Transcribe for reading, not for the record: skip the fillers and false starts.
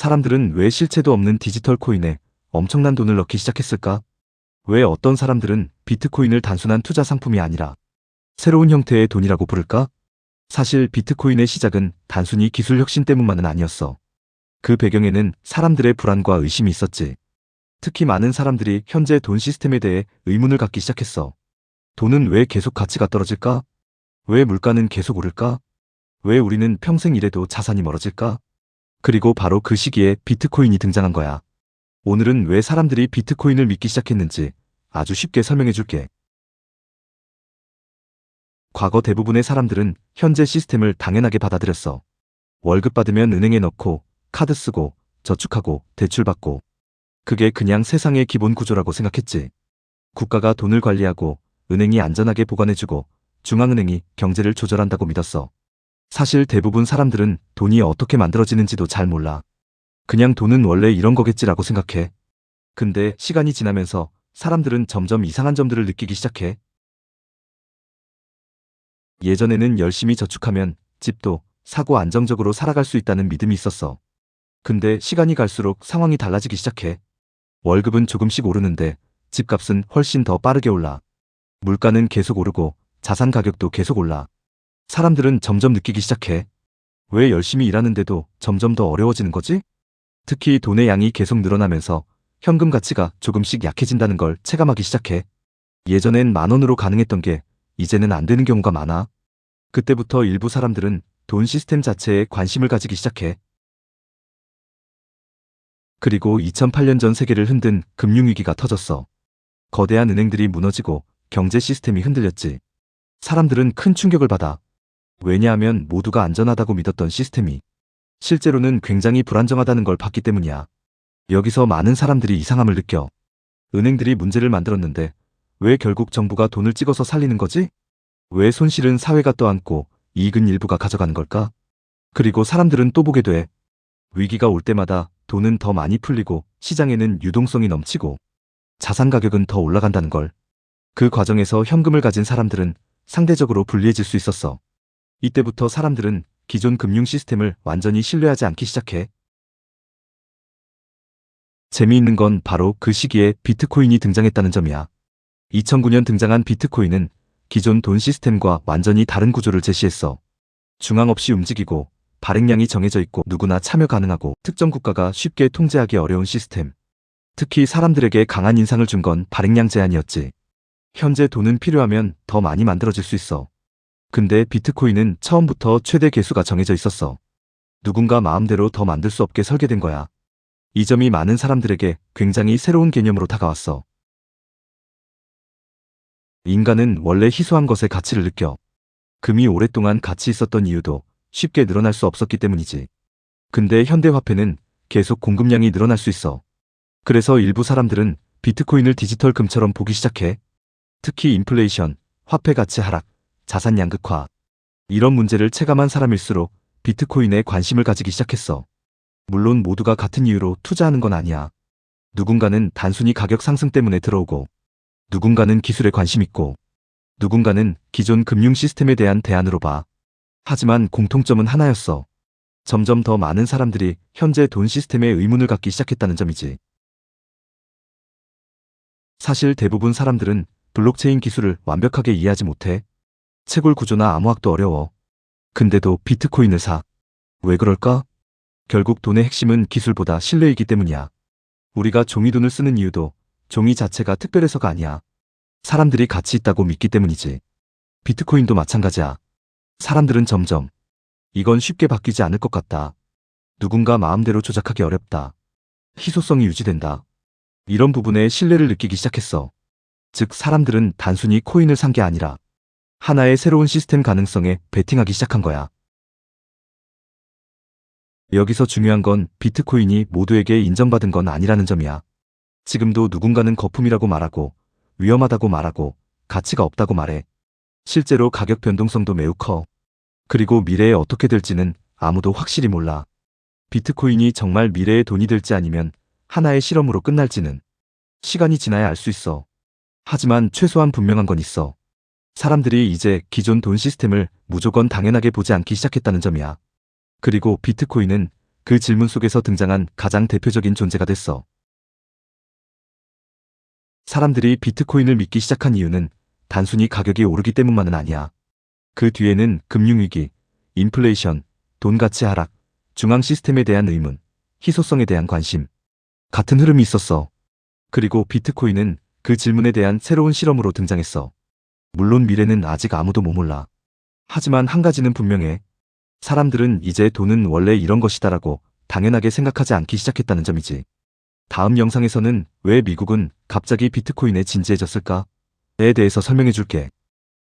사람들은 왜 실체도 없는 디지털 코인에 엄청난 돈을 넣기 시작했을까? 왜 어떤 사람들은 비트코인을 단순한 투자 상품이 아니라 새로운 형태의 돈이라고 부를까? 사실 비트코인의 시작은 단순히 기술 혁신 때문만은 아니었어. 그 배경에는 사람들의 불안과 의심이 있었지. 특히 많은 사람들이 현재 돈 시스템에 대해 의문을 갖기 시작했어. 돈은 왜 계속 가치가 떨어질까? 왜 물가는 계속 오를까? 왜 우리는 평생 일해도 자산이 멀어질까? 그리고 바로 그 시기에 비트코인이 등장한 거야. 오늘은 왜 사람들이 비트코인을 믿기 시작했는지 아주 쉽게 설명해 줄게. 과거 대부분의 사람들은 현재 시스템을 당연하게 받아들였어. 월급 받으면 은행에 넣고, 카드 쓰고, 저축하고, 대출받고. 그게 그냥 세상의 기본 구조라고 생각했지. 국가가 돈을 관리하고, 은행이 안전하게 보관해주고, 중앙은행이 경제를 조절한다고 믿었어. 사실 대부분 사람들은 돈이 어떻게 만들어지는지도 잘 몰라. 그냥 돈은 원래 이런 거겠지라고 생각해. 근데 시간이 지나면서 사람들은 점점 이상한 점들을 느끼기 시작해. 예전에는 열심히 저축하면 집도 사고 안정적으로 살아갈 수 있다는 믿음이 있었어. 근데 시간이 갈수록 상황이 달라지기 시작해. 월급은 조금씩 오르는데 집값은 훨씬 더 빠르게 올라. 물가는 계속 오르고 자산 가격도 계속 올라. 사람들은 점점 느끼기 시작해. 왜 열심히 일하는데도 점점 더 어려워지는 거지? 특히 돈의 양이 계속 늘어나면서 현금 가치가 조금씩 약해진다는 걸 체감하기 시작해. 예전엔 10,000원으로 가능했던 게 이제는 안 되는 경우가 많아. 그때부터 일부 사람들은 돈 시스템 자체에 관심을 가지기 시작해. 그리고 2008년 전 세계를 흔든 금융위기가 터졌어. 거대한 은행들이 무너지고 경제 시스템이 흔들렸지. 사람들은 큰 충격을 받아. 왜냐하면 모두가 안전하다고 믿었던 시스템이 실제로는 굉장히 불안정하다는 걸 봤기 때문이야. 여기서 많은 사람들이 이상함을 느껴. 은행들이 문제를 만들었는데 왜 결국 정부가 돈을 찍어서 살리는 거지? 왜 손실은 사회가 떠안고 이익은 일부가 가져가는 걸까? 그리고 사람들은 또 보게 돼. 위기가 올 때마다 돈은 더 많이 풀리고 시장에는 유동성이 넘치고 자산 가격은 더 올라간다는 걸. 그 과정에서 현금을 가진 사람들은 상대적으로 불리해질 수 있었어. 이때부터 사람들은 기존 금융 시스템을 완전히 신뢰하지 않기 시작해. 재미있는 건 바로 그 시기에 비트코인이 등장했다는 점이야. 2009년 등장한 비트코인은 기존 돈 시스템과 완전히 다른 구조를 제시했어. 중앙 없이 움직이고 발행량이 정해져 있고 누구나 참여 가능하고 특정 국가가 쉽게 통제하기 어려운 시스템. 특히 사람들에게 강한 인상을 준 건 발행량 제한이었지. 현재 돈은 필요하면 더 많이 만들어질 수 있어. 근데 비트코인은 처음부터 최대 개수가 정해져 있었어. 누군가 마음대로 더 만들 수 없게 설계된 거야. 이 점이 많은 사람들에게 굉장히 새로운 개념으로 다가왔어. 인간은 원래 희소한 것의 가치를 느껴. 금이 오랫동안 가치 있었던 이유도 쉽게 늘어날 수 없었기 때문이지. 근데 현대 화폐는 계속 공급량이 늘어날 수 있어. 그래서 일부 사람들은 비트코인을 디지털 금처럼 보기 시작해. 특히 인플레이션, 화폐 가치 하락, 자산 양극화. 이런 문제를 체감한 사람일수록 비트코인에 관심을 가지기 시작했어. 물론 모두가 같은 이유로 투자하는 건 아니야. 누군가는 단순히 가격 상승 때문에 들어오고, 누군가는 기술에 관심 있고, 누군가는 기존 금융 시스템에 대한 대안으로 봐. 하지만 공통점은 하나였어. 점점 더 많은 사람들이 현재 돈 시스템에 의문을 갖기 시작했다는 점이지. 사실 대부분 사람들은 블록체인 기술을 완벽하게 이해하지 못해. 채굴 구조나 암호학도 어려워. 근데도 비트코인을 사. 왜 그럴까? 결국 돈의 핵심은 기술보다 신뢰이기 때문이야. 우리가 종이돈을 쓰는 이유도 종이 자체가 특별해서가 아니야. 사람들이 가치 있다고 믿기 때문이지. 비트코인도 마찬가지야. 사람들은 점점 이건 쉽게 바뀌지 않을 것 같다. 누군가 마음대로 조작하기 어렵다. 희소성이 유지된다. 이런 부분에 신뢰를 느끼기 시작했어. 즉 사람들은 단순히 코인을 산 게 아니라 하나의 새로운 시스템 가능성에 베팅하기 시작한 거야. 여기서 중요한 건 비트코인이 모두에게 인정받은 건 아니라는 점이야. 지금도 누군가는 거품이라고 말하고 위험하다고 말하고 가치가 없다고 말해. 실제로 가격 변동성도 매우 커. 그리고 미래에 어떻게 될지는 아무도 확실히 몰라. 비트코인이 정말 미래의 돈이 될지 아니면 하나의 실험으로 끝날지는 시간이 지나야 알 수 있어. 하지만 최소한 분명한 건 있어. 사람들이 이제 기존 돈 시스템을 무조건 당연하게 보지 않기 시작했다는 점이야. 그리고 비트코인은 그 질문 속에서 등장한 가장 대표적인 존재가 됐어. 사람들이 비트코인을 믿기 시작한 이유는 단순히 가격이 오르기 때문만은 아니야. 그 뒤에는 금융위기, 인플레이션, 돈 가치 하락, 중앙 시스템에 대한 의문, 희소성에 대한 관심, 같은 흐름이 있었어. 그리고 비트코인은 그 질문에 대한 새로운 실험으로 등장했어. 물론 미래는 아직 아무도 못 몰라. 하지만 한 가지는 분명해. 사람들은 이제 돈은 원래 이런 것이다라고 당연하게 생각하지 않기 시작했다는 점이지. 다음 영상에서는 왜 미국은 갑자기 비트코인에 진지해졌을까?에 대해서 설명해 줄게.